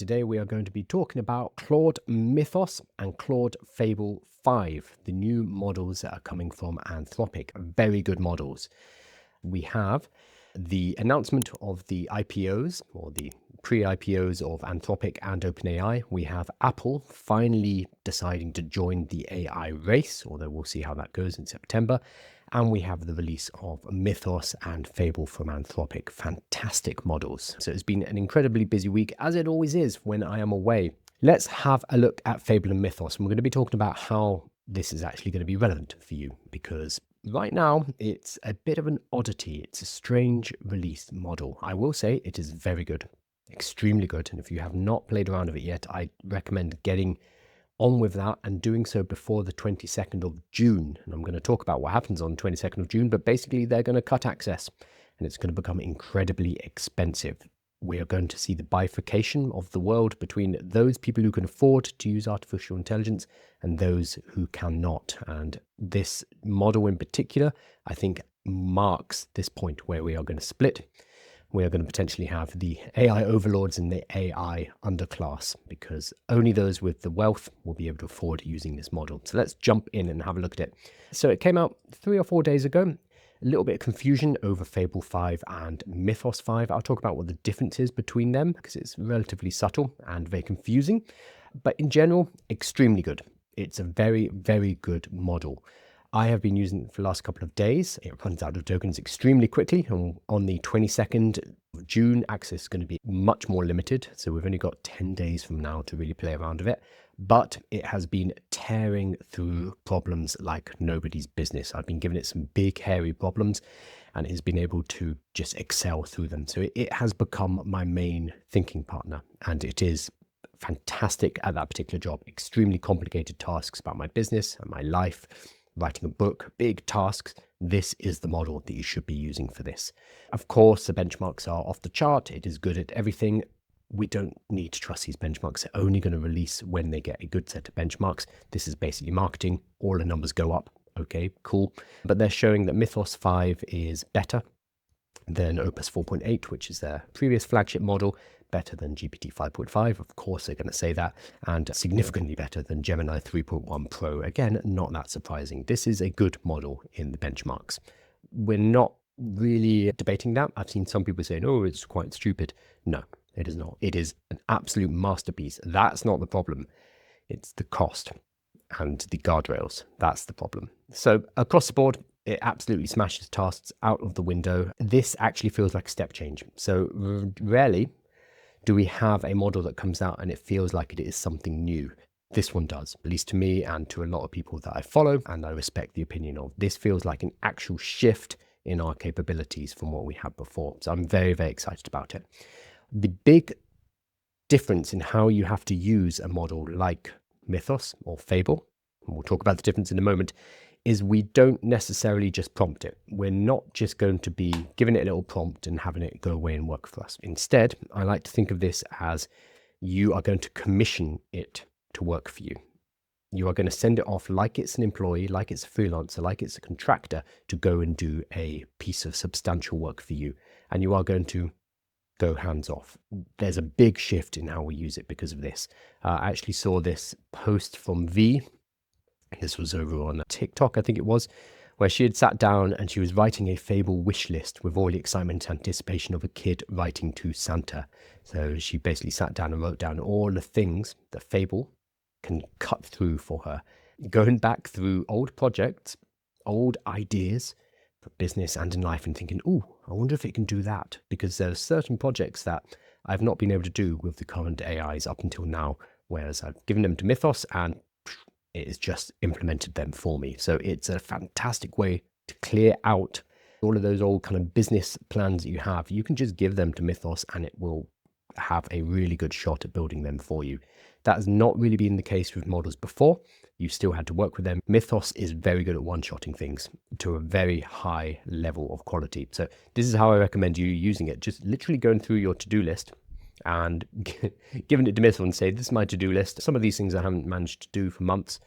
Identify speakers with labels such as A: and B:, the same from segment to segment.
A: Today we are going to be talking about Claude Mythos and Claude Fable 5, the new models that are coming from Anthropic. Very good models. We have the announcement of the IPOs, or the pre-IPOs of Anthropic and OpenAI. We have Apple finally deciding to join the AI race, although we'll see how that goes in September. And we have the release of Mythos and Fable from Anthropic. Fantastic models. So it's been an incredibly busy week, as it always is when I am away. Let's have a look at Fable and Mythos. And we're going to be talking about how this is actually going to be relevant for you, because right now it's a bit of an oddity. It's a strange release model. I will say it is very good, extremely good. And if you have not played around with it yet, I recommend getting on with that and doing so before the 22nd of June. And I'm going to talk about what happens on the 22nd of June, but basically they're going to cut access and it's going to become incredibly expensive. We are going to see the bifurcation of the world between those people who can afford to use artificial intelligence and those who cannot. And this model in particular, I think, marks this point where we are going to split. We are going to potentially have the AI overlords and the AI underclass, because only those with the wealth will be able to afford using this model. So let's jump in and have a look at it. So it came out 3 or 4 days ago. A little bit of confusion over Fable 5 and Mythos 5. I'll talk about what the difference is between them, because it's relatively subtle and very confusing. But in general, extremely good. It's a very, very good model. I have been using it for the last couple of days. It runs out of tokens extremely quickly. And on the 22nd of June, access is going to be much more limited. So we've only got 10 days from now to really play around with it. But it has been tearing through problems like nobody's business. I've been giving it some big, hairy problems, and it has been able to just excel through them. So it has become my main thinking partner, and it is fantastic at that particular job. Extremely complicated tasks about my business and my life. Writing a book, big tasks, this is the model that you should be using for this. Of course, the benchmarks are off the chart. It is good at everything. We don't need to trust these benchmarks. They're only going to release when they get a good set of benchmarks. This is basically marketing. All the numbers go up. Okay, cool. But they're showing that Mythos 5 is better than Opus 4.8, which is their previous flagship model, better than GPT 5.5. Of course, they're going to say that, and significantly better than Gemini 3.1 Pro. Again, not that surprising. This is a good model in the benchmarks. We're not really debating that. I've seen some people saying, oh, it's quite stupid. No, it is not. It is an absolute masterpiece. That's not the problem. It's the cost and the guardrails. That's the problem. So across the board, it absolutely smashes tasks out of the window. This actually feels like a step change. So rarely do we have a model that comes out and it feels like it is something new. This one does, at least to me and to a lot of people that I follow and I respect the opinion of. This feels like an actual shift in our capabilities from what we had before. So I'm very, very excited about it. The big difference in how you have to use a model like Mythos or Fable, and we'll talk about the difference in a moment, is we don't necessarily just prompt it. We're not just going to be giving it a little prompt and having it go away and work for us. Instead, I like to think of this as you are going to commission it to work for you. You are going to send it off like it's an employee, like it's a freelancer, like it's a contractor to go and do a piece of substantial work for you. And you are going to go hands off. There's a big shift in how we use it because of this. I actually saw this post from V. This was over on TikTok, I think it was, where she had sat down and she was writing a Fable wish list with all the excitement and anticipation of a kid writing to Santa. So she basically sat down and wrote down all the things that Fable can cut through for her, going back through old projects, old ideas for business and in life, and thinking, oh, I wonder if it can do that, because there are certain projects that I've not been able to do with the current AIs up until now, whereas I've given them to Mythos and it has just implemented them for me. So it's a fantastic way to clear out all of those old kind of business plans that you have. You can just give them to Mythos and it will have a really good shot at building them for you. That has not really been the case with models before. You still had to work with them. Mythos is very good at one-shotting things to a very high level of quality. So this is how I recommend you using it. Just literally going through your to-do list and giving it to Mythos and say, this is my to-do list. Some of these things I haven't managed to do for months.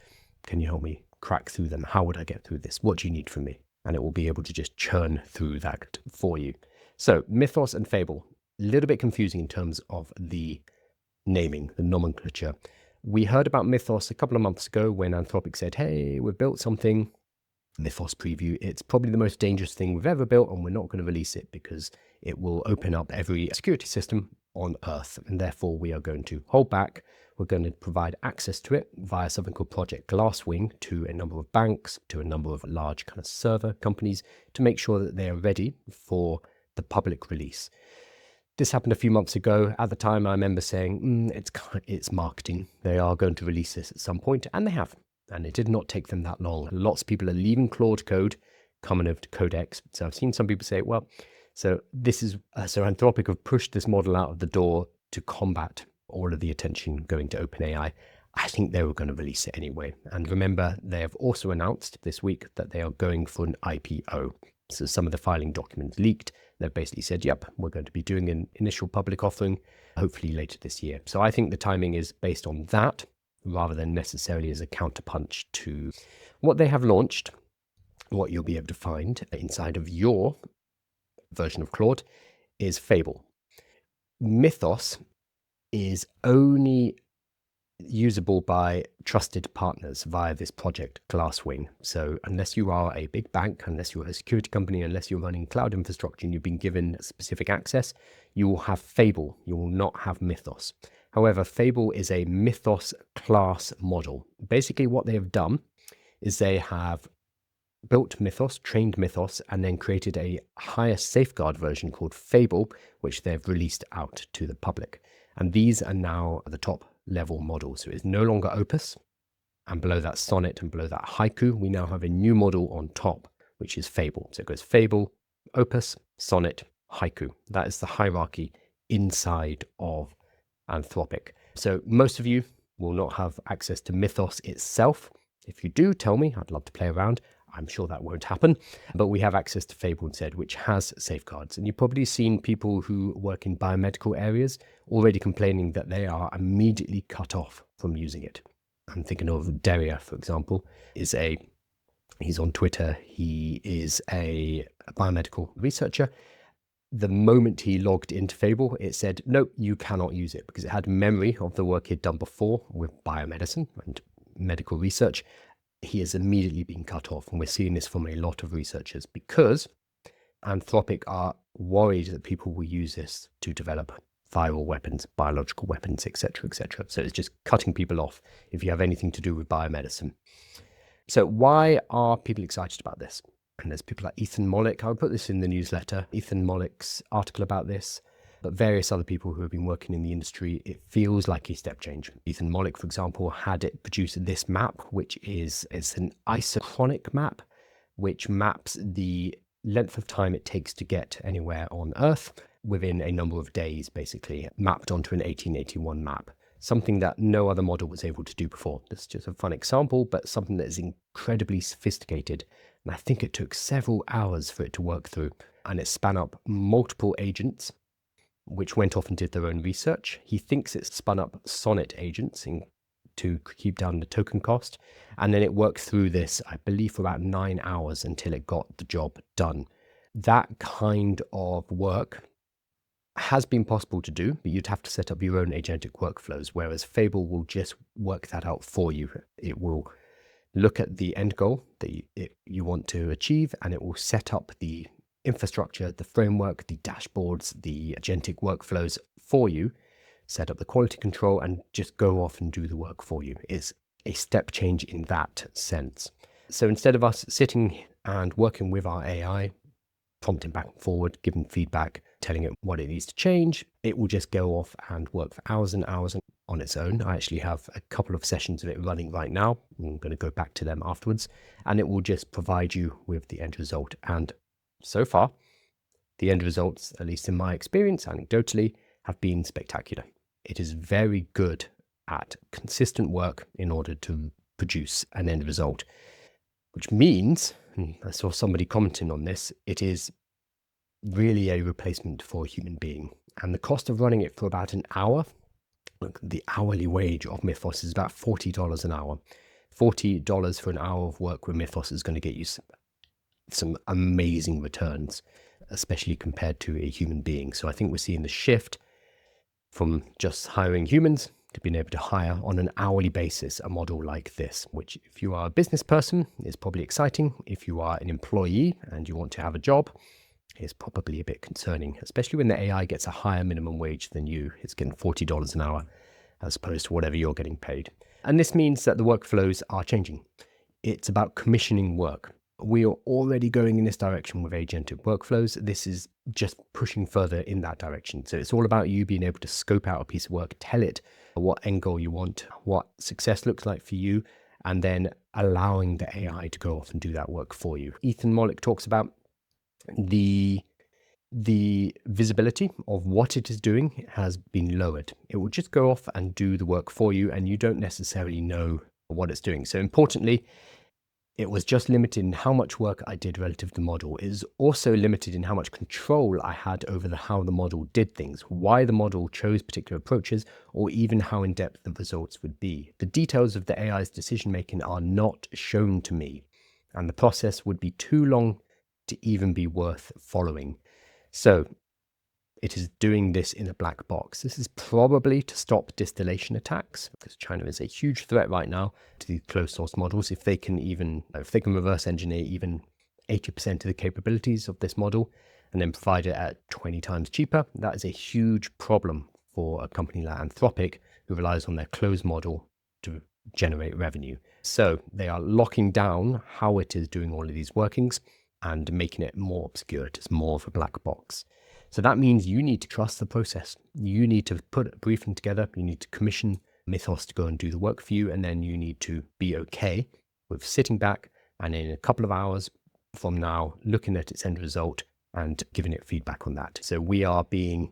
A: Can you help me crack through them? How would I get through this? What do you need from me? And it will be able to just churn through that for you. So Mythos and Fable, a little bit confusing in terms of the naming, the nomenclature. We heard about Mythos a couple of months ago when Anthropic said, hey, we've built something, Mythos preview. It's probably the most dangerous thing we've ever built, and we're not going to release it because it will open up every security system on Earth, and therefore we are going to hold back. We're going to provide access to it via something called Project Glasswing to a number of banks, to a number of large kind of server companies to make sure that they are ready for the public release. This happened a few months ago. At the time, I remember saying, it's marketing. They are going to release this at some point, and they have. And it did not take them that long. Lots of people are leaving Claude Code, coming over to Codex. So I've seen some people say, well, so Anthropic have pushed this model out of the door to combat all of the attention going to OpenAI. I think they were going to release it anyway. And remember, they have also announced this week that they are going for an IPO. So some of the filing documents leaked. They've basically said, yep, we're going to be doing an initial public offering, hopefully later this year. So I think the timing is based on that, rather than necessarily as a counterpunch to what they have launched. What you'll be able to find inside of your version of Claude is Fable. Mythos is only usable by trusted partners via this project Glasswing. So unless you are a big bank, unless you're a security company, unless you're running cloud infrastructure and you've been given specific access, you will have Fable. You will not have Mythos. However, Fable is a Mythos class model. Basically what they have done is they have built Mythos, trained Mythos, and then created a higher safeguard version called Fable, which they've released out to the public. And these are now the top level models. So it's no longer Opus, and below that Sonnet, and below that Haiku. We now have a new model on top, which is Fable. So it goes Fable, Opus, Sonnet, Haiku. That is the hierarchy inside of Anthropic. So most of you will not have access to Mythos itself. If you do, tell me. I'd love to play around. I'm sure that won't happen, but we have access to Fable instead, which has safeguards. And you've probably seen people who work in biomedical areas already complaining that they are immediately cut off from using it. I'm thinking of Daria, for example, he's on Twitter. He is a biomedical researcher. The moment he logged into Fable, it said, no, you cannot use it, because it had memory of the work he'd done before with biomedicine and medical research. He has immediately been cut off. And we're seeing this from a lot of researchers because Anthropic are worried that people will use this to develop viral weapons, biological weapons, etc., etc. So it's just cutting people off if you have anything to do with biomedicine. So why are people excited about this? And there's people like Ethan Mollick. I'll put this in the newsletter, Ethan Mollick's article about this, but various other people who have been working in the industry. It feels like a step change. Ethan Mollick, for example, had it produce this map, which is an isochronic map, which maps the length of time it takes to get anywhere on Earth within a number of days, basically, mapped onto an 1881 map. Something that no other model was able to do before. This is just a fun example, but something that is incredibly sophisticated. And I think it took several hours for it to work through. And it span up multiple agents, which went off and did their own research. He thinks it spun up Sonnet agents to keep down the token cost. And then it worked through this, I believe, for about 9 hours until it got the job done. That kind of work has been possible to do, but you'd have to set up your own agentic workflows, whereas Fable will just work that out for you. It will look at the end goal that you want to achieve, and it will set up the infrastructure, the framework, the dashboards, the agentic workflows for you, set up the quality control, and just go off and do the work for you. It's a step change in that sense. So instead of us sitting and working with our AI, prompting back and forward, giving feedback, telling it what it needs to change, it will just go off and work for hours and hours on its own. I actually have a couple of sessions of it running right now. I'm going to go back to them afterwards, and it will just provide you with the end result. And so far, the end results, at least in my experience, anecdotally, have been spectacular. It is very good at consistent work in order to produce an end result, which means, and I saw somebody commenting on this, it is really a replacement for a human being. And the cost of running it for about an hour, look, the hourly wage of Mythos is about $40 an hour. $40 for an hour of work with Mythos is going to get you some amazing returns, especially compared to a human being. So I think we're seeing the shift from just hiring humans to being able to hire on an hourly basis a model like this, which if you are a business person is probably exciting. If you are an employee and you want to have a job, it's probably a bit concerning, especially when the AI gets a higher minimum wage than you. It's getting $40 an hour as opposed to whatever you're getting paid. And this means that the workflows are changing. It's about commissioning work. We are already going in this direction with agentic workflows. This is just pushing further in that direction. So it's all about you being able to scope out a piece of work, tell it what end goal you want, what success looks like for you, and then allowing the AI to go off and do that work for you. Ethan Mollick talks about the visibility of what it is doing has been lowered. It will just go off and do the work for you, and you don't necessarily know what it's doing. So importantly, it was just limited in how much work I did relative to the model. It is also limited in how much control I had over how the model did things, why the model chose particular approaches, or even how in-depth the results would be. The details of the AI's decision-making are not shown to me, and the process would be too long to even be worth following. So it is doing this in a black box. This is probably to stop distillation attacks, because China is a huge threat right now to these closed source models. If they can reverse engineer even 80% of the capabilities of this model and then provide it at 20 times cheaper, that is a huge problem for a company like Anthropic, who relies on their closed model to generate revenue. So they are locking down how it is doing all of these workings and making it more obscure. It's more of a black box. So that means you need to trust the process. You need to put a briefing together. You need to commission Mythos to go and do the work for you. And then you need to be okay with sitting back and in a couple of hours from now, looking at its end result and giving it feedback on that. So we are being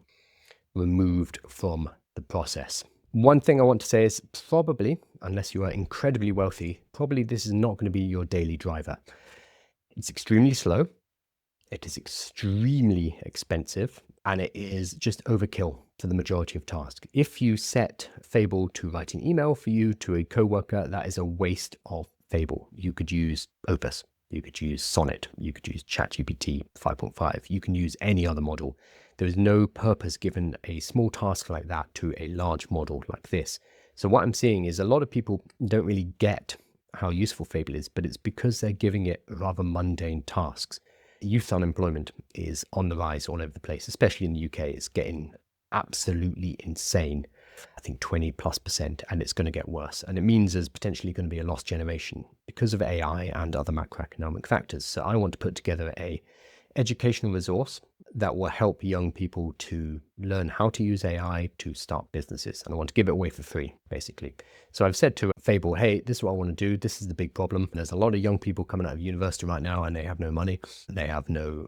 A: removed from the process. One thing I want to say is probably, unless you are incredibly wealthy, probably this is not going to be your daily driver. It's extremely slow. It is extremely expensive, and it is just overkill for the majority of tasks. If you set Fable to write an email for you to a coworker, that is a waste of Fable. You could use Opus, you could use Sonnet, you could use ChatGPT 5.5, you can use any other model. There is no purpose given a small task like that to a large model like this. So what I'm seeing is a lot of people don't really get how useful Fable is, but it's because they're giving it rather mundane tasks. Youth unemployment is on the rise all over the place, especially in the UK. It's getting absolutely insane. I think 20+%, and it's going to get worse. And it means there's potentially going to be a lost generation because of AI and other macroeconomic factors. So I want to put together a educational resource that will help young people to learn how to use AI to start businesses. And I want to give it away for free, basically. So I've said to Fable, hey, this is what I want to do. This is the big problem. there's a lot of young people coming out of university right now, and they have no money. They have no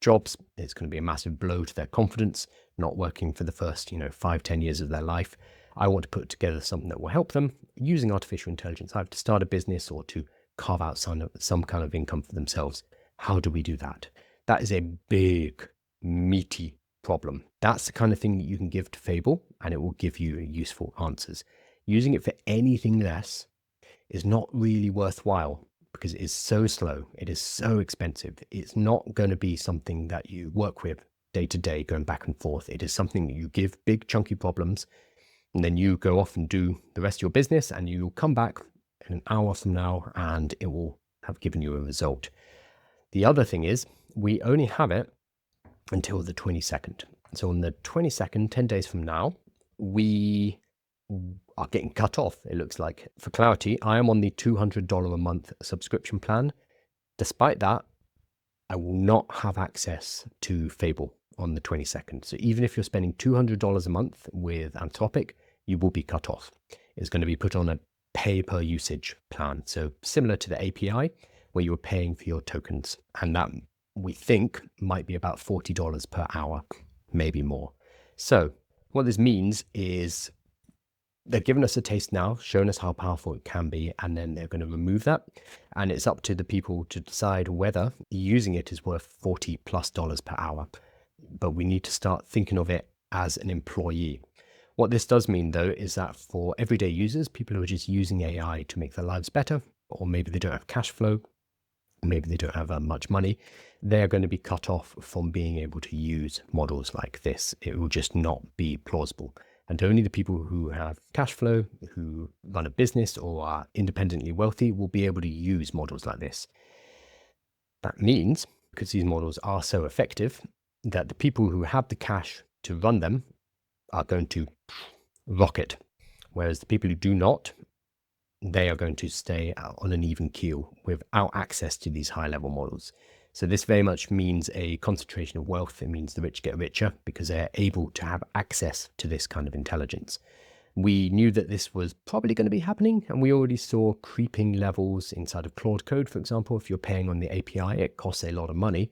A: jobs. It's going to be a massive blow to their confidence, not working for the first, 5-10 years of their life. I want to put together something that will help them using artificial intelligence, either to start a business or to carve out some kind of income for themselves. How do we do that? That is a big, meaty problem. That's the kind of thing that you can give to Fable, and it will give you useful answers. Using it for anything less is not really worthwhile because it is so slow. It is so expensive. It's not going to be something that you work with day to day, going back and forth. It is something that you give big, chunky problems, and then you go off and do the rest of your business, and you'll come back in an hour from now, and it will have given you a result. The other thing is, we only have it until the 22nd. So on the 22nd, 10 days from now, we are getting cut off, it looks like. For clarity, I am on the $200 a month subscription plan. Despite that, I will not have access to Fable on the 22nd. So even if you're spending $200 a month with Anthropic, you will be cut off. It's going to be put on a pay per usage plan. So similar to the API, where you're paying for your tokens. And that, we think, might be about $40 per hour, maybe more. So what this means is they're giving us a taste now, showing us how powerful it can be, and then they're going to remove that. And it's up to the people to decide whether using it is worth $40+ per hour. But we need to start thinking of it as an employee. What this does mean, though, is that for everyday users, people who are just using AI to make their lives better, or maybe they don't have cash flow, maybe they don't have much money, they're going to be cut off from being able to use models like this. It will just not be plausible. And only the people who have cash flow, who run a business or are independently wealthy will be able to use models like this. That means, because these models are so effective, that the people who have the cash to run them are going to rocket, whereas the people who do not, they are going to stay on an even keel without access to these high-level models. So this very much means a concentration of wealth. It means the rich get richer because they're able to have access to this kind of intelligence. We knew that this was probably going to be happening, and we already saw creeping levels inside of Claude Code, for example. If you're paying on the API, it costs a lot of money.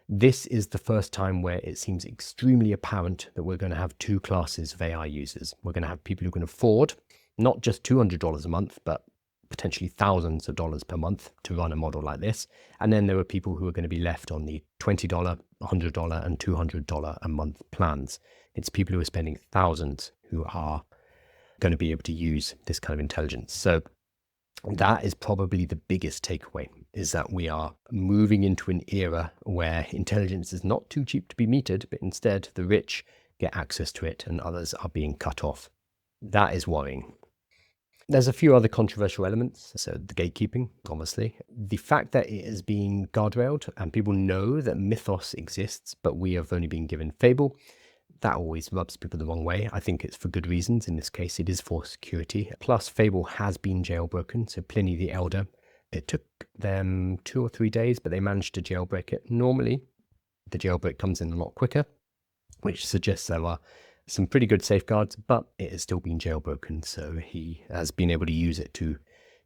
A: This is the first time where it seems extremely apparent that we're going to have two classes of AI users. We're going to have people who can afford not just $200 a month, but potentially thousands of dollars per month to run a model like this. And then there are people who are going to be left on the $20, $100, and $200 a month plans. It's people who are spending thousands who are going to be able to use this kind of intelligence. So that is probably the biggest takeaway, is that we are moving into an era where intelligence is not too cheap to be metered, but instead the rich get access to it and others are being cut off. That is worrying. There's a few other controversial elements. So the gatekeeping, obviously. The fact that it is being guardrailed and people know that Mythos exists, but we have only been given Fable, that always rubs people the wrong way. I think it's for good reasons. In this case, it is for security. Plus, Fable has been jailbroken. So Pliny the Elder, it took them 2 or 3 days, but they managed to jailbreak it. Normally, the jailbreak comes in a lot quicker, which suggests there are some pretty good safeguards, but it has still been jailbroken. So he has been able to use it to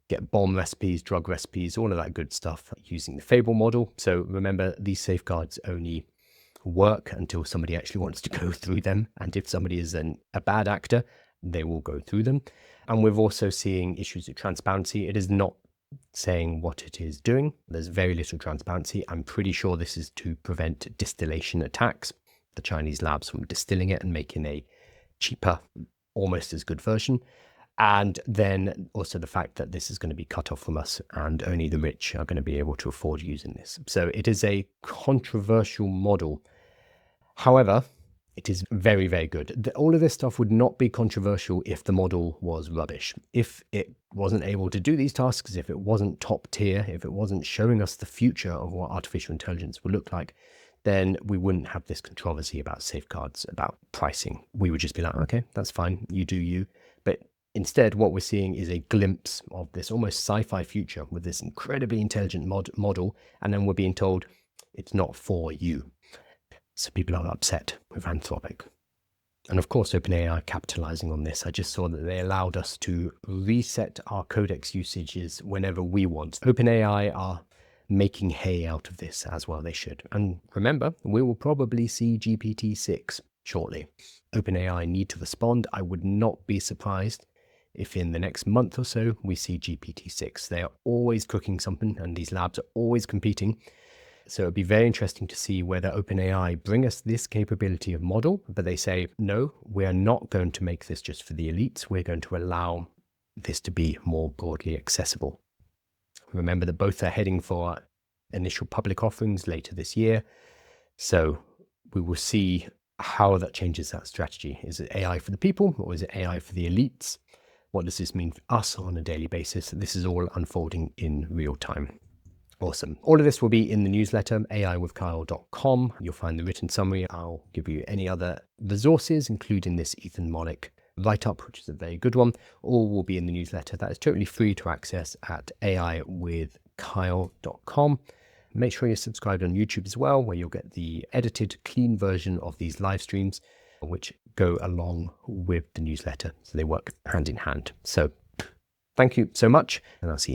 A: get bomb recipes, drug recipes, all of that good stuff using the Fable model. So remember, these safeguards only work until somebody actually wants to go through them. And if somebody is a bad actor, they will go through them. And we're also seeing issues of transparency. It is not saying what it is doing. There's very little transparency. I'm pretty sure this is to prevent distillation attacks, the Chinese labs from distilling it and making a cheaper, almost as good version. And then also the fact that this is going to be cut off from us and only the rich are going to be able to afford using this. So it is a controversial model. However, it is very, very good. All of this stuff would not be controversial if the model was rubbish. If it wasn't able to do these tasks, if it wasn't top tier, if it wasn't showing us the future of what artificial intelligence would look like, then we wouldn't have this controversy about safeguards, about pricing. We would just be like, okay, that's fine, you do you. But instead, what we're seeing is a glimpse of this almost sci-fi future with this incredibly intelligent model, and then we're being told it's not for you. So people are upset with Anthropic. And of course, OpenAI are capitalizing on this. I just saw that they allowed us to reset our codex usages whenever we want. OpenAI are making hay out of this, as well they should. And remember, we will probably see GPT-6 shortly. OpenAI need to respond. I would not be surprised if in the next month or so we see GPT-6. They are always cooking something, and these labs are always competing. So it'd be very interesting to see whether OpenAI bring us this capability of model, but they say, no, we're not going to make this just for the elites. We're going to allow this to be more broadly accessible. Remember that both are heading for initial public offerings later this year. So we will see how that changes that strategy. Is it AI for the people, or is it AI for the elites? What does this mean for us on a daily basis? This is all unfolding in real time. Awesome. All of this will be in the newsletter, aiwithkyle.com. You'll find the written summary. I'll give you any other resources, including this Ethan Mollick write-up, which is a very good one. All will be in the newsletter. That is totally free to access at aiwithkyle.com. Make sure you're subscribed on YouTube as well, where you'll get the edited, clean version of these live streams, which go along with the newsletter. So they work hand in hand. So thank you so much, and I'll see you.